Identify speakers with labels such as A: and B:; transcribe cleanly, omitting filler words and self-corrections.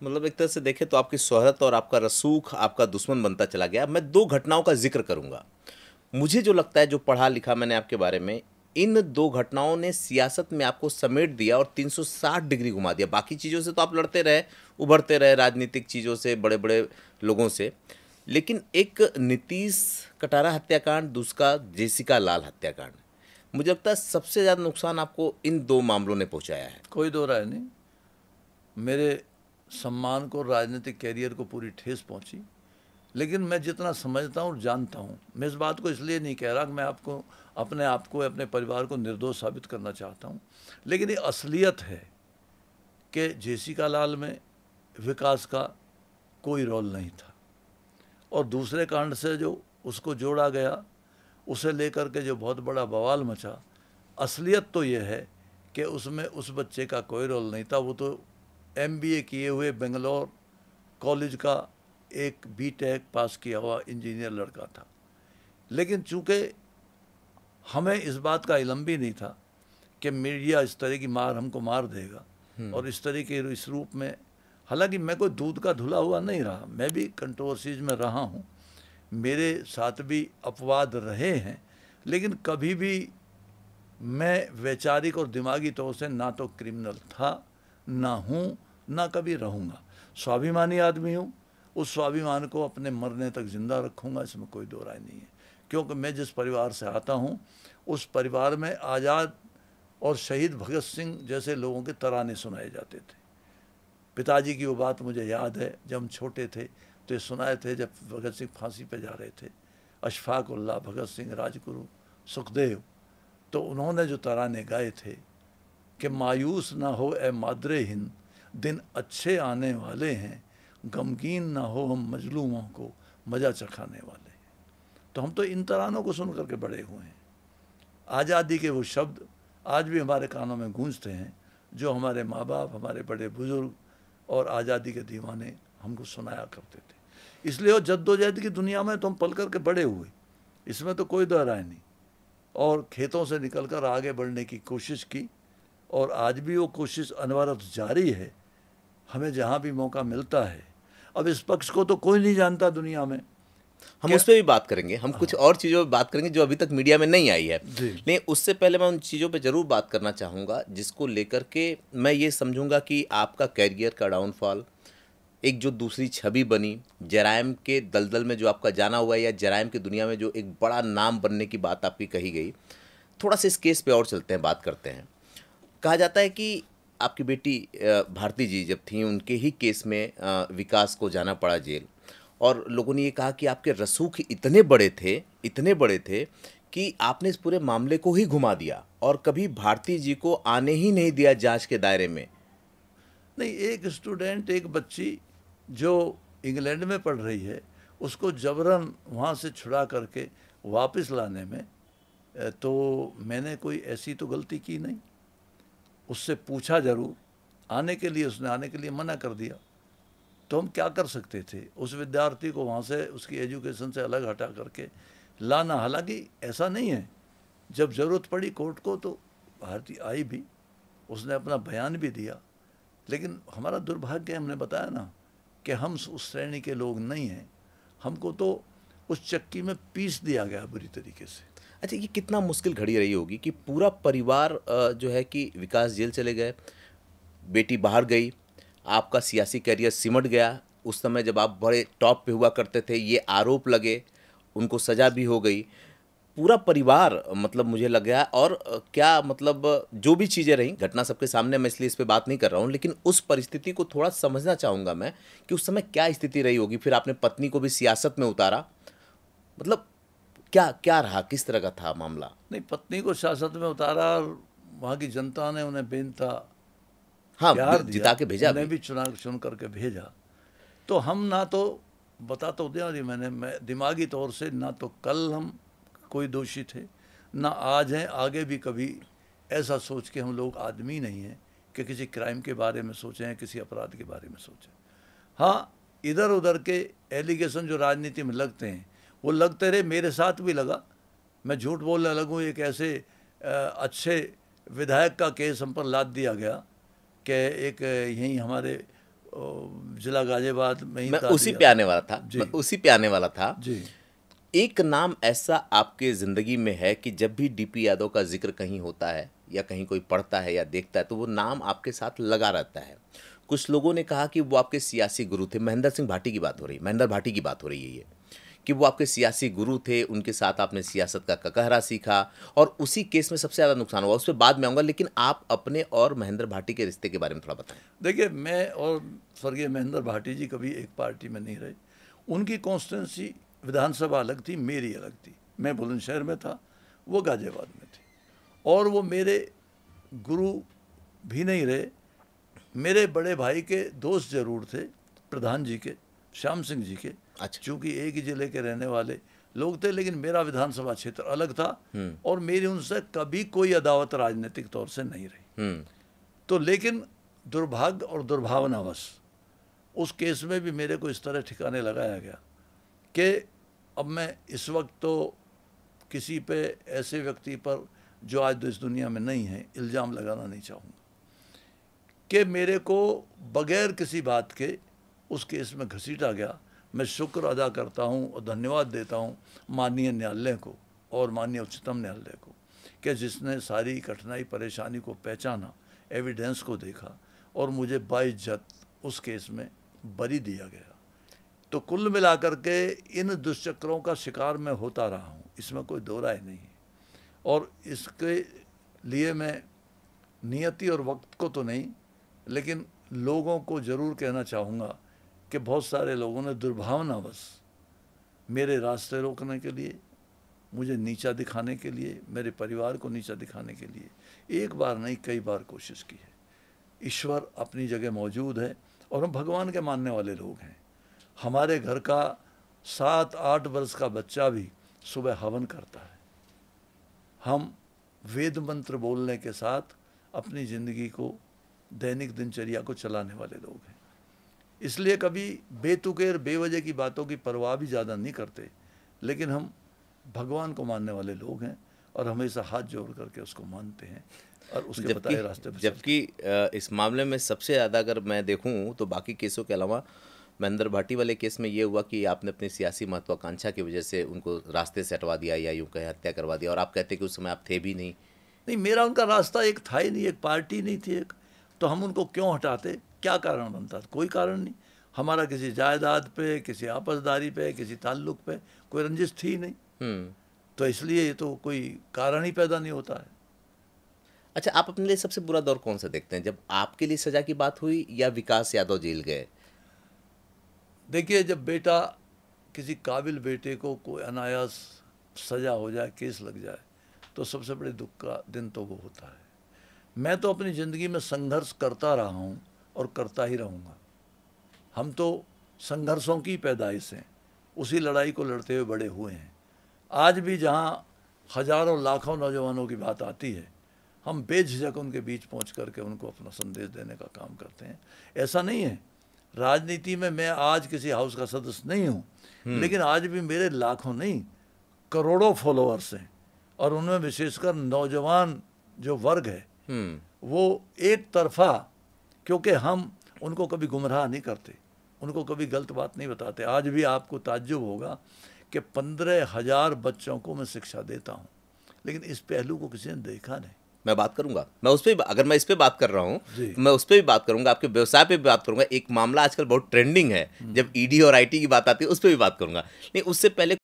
A: मतलब एक तरह से देखें तो आपकी शोहरत और आपका रसूख आपका दुश्मन बनता चला गया। मैं दो घटनाओं का जिक्र करूंगा। मुझे जो लगता है, जो पढ़ा लिखा मैंने आपके बारे में, इन दो घटनाओं ने सियासत में आपको समेट दिया और 360 डिग्री घुमा दिया। बाकी चीज़ों से तो आप लड़ते रहे, उभरते रहे, राजनीतिक चीज़ों से, बड़े बड़े लोगों से, लेकिन एक नीतीश कटारा हत्याकांड, दूसरा जेसिका लाल हत्याकांड, मुझे लगता है सबसे ज़्यादा नुकसान आपको इन दो मामलों ने पहुंचाया है।
B: कोई दो राय नहीं, मेरे सम्मान को, राजनीतिक कैरियर को पूरी ठेस पहुंची। लेकिन मैं जितना समझता हूँ और जानता हूँ, मैं इस बात को इसलिए नहीं कह रहा कि मैं आपको, अपने आप को, अपने परिवार को निर्दोष साबित करना चाहता हूँ, लेकिन ये असलियत है कि जेसिका लाल में विकास का कोई रोल नहीं था। और दूसरे कांड से जो उसको जोड़ा गया, उसे लेकर के जो बहुत बड़ा बवाल मचा, असलियत तो ये है कि उसमें उस बच्चे का कोई रोल नहीं था। वो तो MBA किए हुए बेंगलोर कॉलेज का एक BTech पास किया हुआ इंजीनियर लड़का था। लेकिन चूंकि हमें इस बात का इल्म भी नहीं था कि मीडिया इस तरह की मार हमको मार देगा, और इस तरह के इस रूप में, हालांकि मैं कोई दूध का धुला हुआ नहीं रहा, मैं भी कंट्रोवर्सीज में रहा हूँ, मेरे साथ भी अपवाद रहे हैं, लेकिन कभी भी मैं वैचारिक और दिमागी तौर से ना तो क्रिमिनल था, ना हूँ, ना कभी रहूँगा। स्वाभिमानी आदमी हूँ, उस स्वाभिमान को अपने मरने तक जिंदा रखूँगा, इसमें कोई दो राय नहीं है। क्योंकि मैं जिस परिवार से आता हूँ, उस परिवार में आज़ाद और शहीद भगत सिंह जैसे लोगों के तराने सुनाए जाते थे। पिताजी की वो बात मुझे याद है, जब हम छोटे थे तो ये सुनाए थे, जब भगत सिंह फांसी पे जा रहे थे, अशफाक उल्लाह भगत सिंह, राजगुरु सुखदेव, तो उन्होंने जो तराने गाए थे कि मायूस ना हो ए मादरे हिंद, दिन अच्छे आने वाले हैं, गमगीन ना हो हम मजलूमों को मज़ा चखाने वाले हैं। तो हम तो इन तरानों को सुन करके बड़े हुए हैं। आज़ादी के वो शब्द आज भी हमारे कानों में गूंजते हैं, जो हमारे माँ बाप, हमारे बड़े बुजुर्ग और आज़ादी के दीवाने हमको सुनाया करते थे। इसलिए वो जद्दोजहद की दुनिया में तो हम पल कर के बड़े हुए, इसमें तो कोई दो राय नहीं। और खेतों से निकलकर आगे बढ़ने की कोशिश की, और आज भी वो कोशिश अनवरत जारी है। हमें जहाँ भी मौका मिलता है, अब इस पक्ष को तो कोई नहीं जानता दुनिया में,
A: हम उस पर भी बात करेंगे, हम कुछ और चीज़ों पर बात करेंगे जो अभी तक मीडिया में नहीं आई है। लेकिन उससे पहले मैं उन चीज़ों पे ज़रूर बात करना चाहूँगा जिसको लेकर के मैं ये समझूंगा कि आपका कैरियर का डाउनफॉल, एक जो दूसरी छवि बनी, जराइम के दलदल में जो आपका जाना हुआ है, या जराइम की दुनिया में जो एक बड़ा नाम बनने की बात आपकी कही गई। थोड़ा सा इस केस पे और चलते हैं, बात करते हैं। कहा जाता है कि आपकी बेटी भारती जी जब थी, उनके ही केस में विकास को जाना पड़ा जेल, और लोगों ने ये कहा कि आपके रसूख इतने बड़े थे कि आपने इस पूरे मामले को ही घुमा दिया और कभी भारती जी को आने ही नहीं दिया जांच के दायरे में।
B: नहीं, एक स्टूडेंट, एक बच्ची जो इंग्लैंड में पढ़ रही है, उसको जबरन वहाँ से छुड़ा करके वापस लाने में तो मैंने कोई ऐसी तो गलती की नहीं। उससे पूछा जरूर आने के लिए, उसने आने के लिए मना कर दिया, तो हम क्या कर सकते थे? उस विद्यार्थी को वहाँ से, उसकी एजुकेशन से अलग हटा करके लाना। हालांकि ऐसा नहीं है, जब ज़रूरत पड़ी कोर्ट को तो भारती आई भी, उसने अपना बयान भी दिया। लेकिन हमारा दुर्भाग्य, हमने बताया ना कि हम उस श्रेणी के लोग नहीं हैं, हमको तो उस चक्की में पीस दिया गया बुरी तरीके से।
A: अच्छा, ये कितना मुश्किल घड़ी रही होगी कि पूरा परिवार जो है कि विकास जेल चले गए, बेटी बाहर गई, आपका सियासी करियर सिमट गया। उस समय जब आप बड़े टॉप पे हुआ करते थे, ये आरोप लगे, उनको सज़ा भी हो गई, पूरा परिवार मतलब मुझे लग गया। और क्या मतलब जो भी चीज़ें रहीं, घटना सबके सामने, मैं इसलिए इस पे बात नहीं कर रहा हूँ, लेकिन उस परिस्थिति को थोड़ा समझना चाहूँगा मैं कि उस समय क्या स्थिति रही होगी। फिर आपने पत्नी को भी सियासत में उतारा, मतलब क्या क्या रहा, किस तरह का था मामला?
B: नहीं, पत्नी को सियासत में उतारा, वहाँ की जनता ने उन्हें बेनता
A: हाँ,
B: प्यार
A: जिता के भेजा,
B: उन्हें भी चुन करके भेजा। तो हम ना तो, बता तो दिया जी मैं दिमागी तौर से ना तो कल हम कोई दोषी थे, ना आज हैं, आगे भी कभी ऐसा सोच के हम लोग आदमी नहीं हैं कि किसी क्राइम के बारे में सोचें, किसी अपराध के बारे में सोचें। हाँ, इधर उधर के एलिगेशन जो राजनीति में लगते हैं वो लगते रहे, मेरे साथ भी लगा। मैं झूठ बोलने लगूँ एक ऐसे अच्छे विधायक का केस हम पर लाद दिया गया कि एक यहीं हमारे जिला गाजियाबाद में ही
A: मैं उसी पे आने वाला था, मैं उसी पे आने वाला था
B: जी।
A: एक नाम ऐसा आपके ज़िंदगी में है कि जब भी डीपी यादव का जिक्र कहीं होता है या कहीं कोई पढ़ता है या देखता है तो वो नाम आपके साथ लगा रहता है। कुछ लोगों ने कहा कि वो आपके सियासी गुरु थे। महेंद्र सिंह भाटी की बात हो रही है, महेंद्र भाटी की बात हो रही है ये, कि वो आपके सियासी गुरु थे, उनके साथ आपने सियासत का ककहरा सीखा और उसी केस में सबसे ज़्यादा नुकसान हुआ। उस पर बाद में आऊँगा, लेकिन आप अपने और महेंद्र भाटी के रिश्ते के बारे में थोड़ा बताएं।
B: देखिए, मैं और स्वर्गीय महेंद्र भाटी जी कभी एक पार्टी में नहीं रहे। उनकी कॉन्स्टिट्यूंसी विधानसभा अलग थी, मेरी अलग थी। मैं बुलंदशहर में था, वो गाजियाबाद में थी, और वो मेरे गुरु भी नहीं रहे। मेरे बड़े भाई के दोस्त जरूर थे, प्रधान जी के, श्याम सिंह जी के।
A: अच्छा।
B: चूँकि एक ही जिले के रहने वाले लोग थे, लेकिन मेरा विधानसभा क्षेत्र अलग था और मेरी उनसे कभी कोई अदावत राजनीतिक तौर से नहीं रही। तो लेकिन दुर्भाग्य और दुर्भावनावश उस केस में भी मेरे को इस तरह ठिकाने लगाया गया कि अब मैं इस वक्त तो किसी पे ऐसे व्यक्ति पर जो आज इस दुनिया में नहीं है इल्ज़ाम लगाना नहीं चाहूँगा कि मेरे को बगैर किसी बात के उस केस में घसीटा गया। मैं शुक्र अदा करता हूँ और धन्यवाद देता हूँ माननीय न्यायालय को और माननीय उच्चतम न्यायालय को कि जिसने सारी कठिनाई परेशानी को पहचाना, एविडेंस को देखा और मुझे बाइज्जत उस केस में बरी दिया गया। तो कुल मिलाकर के इन दुष्चक्रों का शिकार मैं होता रहा हूँ, इसमें कोई दो राय नहीं है। और इसके लिए मैं नियति और वक्त को तो नहीं, लेकिन लोगों को ज़रूर कहना चाहूँगा कि बहुत सारे लोगों ने दुर्भावनावश मेरे रास्ते रोकने के लिए, मुझे नीचा दिखाने के लिए, मेरे परिवार को नीचा दिखाने के लिए एक बार नहीं कई बार कोशिश की है। ईश्वर अपनी जगह मौजूद है और हम भगवान के मानने वाले लोग हैं। हमारे घर का 7-8 वर्ष का बच्चा भी सुबह हवन करता है। हम वेद मंत्र बोलने के साथ अपनी ज़िंदगी को, दैनिक दिनचर्या को चलाने वाले लोग हैं। इसलिए कभी बेतुकेर बेवजह की बातों की परवाह भी ज़्यादा नहीं करते, लेकिन हम भगवान को मानने वाले लोग हैं और हमेशा हाथ जोड़ करके उसको मानते हैं और उसके बताए रास्ते पर।
A: जबकि इस मामले में सबसे ज़्यादा अगर मैं देखूं तो बाकी केसों के अलावा महेंद्र भाटी वाले केस में ये हुआ कि आपने अपनी सियासी महत्वाकांक्षा की वजह से उनको रास्ते से हटवा दिया या यूँ कहे हत्या करवा दिया, और आप कहते कि उस समय आप थे भी नहीं।
B: नहीं, मेरा उनका रास्ता एक था ही नहीं, एक पार्टी नहीं थी एक, तो हम उनको क्यों हटाते, क्या कारण बनता? कोई कारण नहीं। हमारा किसी जायदाद पे, किसी आपसदारी पे, किसी ताल्लुक पे कोई रंजिश थी नहीं, तो इसलिए ये तो कोई कारण ही पैदा नहीं होता है।
A: अच्छा, आप अपने लिए सबसे बुरा दौर कौन सा देखते हैं, जब आपके लिए सजा की बात हुई या विकास यादव जेल गए?
B: देखिए, जब बेटा, किसी काबिल बेटे को कोई अनायास सजा हो जाए, केस लग जाए, तो सबसे बड़े दुख का दिन तो वो होता है। मैं तो अपनी ज़िंदगी में संघर्ष करता रहा हूँ और करता ही रहूँगा। हम तो संघर्षों की पैदाइश हैं, उसी लड़ाई को लड़ते हुए बड़े हुए हैं। आज भी जहाँ हज़ारों लाखों नौजवानों की बात आती है, हम बेझिझक उनके बीच पहुँच करके उनको अपना संदेश देने का काम करते हैं। ऐसा नहीं है राजनीति में मैं आज किसी हाउस का सदस्य नहीं हूँ, लेकिन आज भी मेरे लाखों नहीं करोड़ों फॉलोअर्स हैं, और उनमें विशेषकर नौजवान जो वर्ग है वो एक तरफा, क्योंकि हम उनको कभी गुमराह नहीं करते, उनको कभी गलत बात नहीं बताते। आज भी आपको ताज्जुब होगा कि 15,000 बच्चों को मैं शिक्षा देता हूँ, लेकिन इस पहलू को किसी ने देखा नहीं।
A: मैं बात करूंगा, मैं उस पर, अगर मैं इस पे बात कर रहा हूँ तो मैं उस पर भी बात करूंगा, आपके व्यवसाय पे भी बात करूंगा। एक मामला आजकल बहुत ट्रेंडिंग है, जब ईडी और आईटी की बात आती है उस पर भी बात करूंगा। नहीं, उससे पहले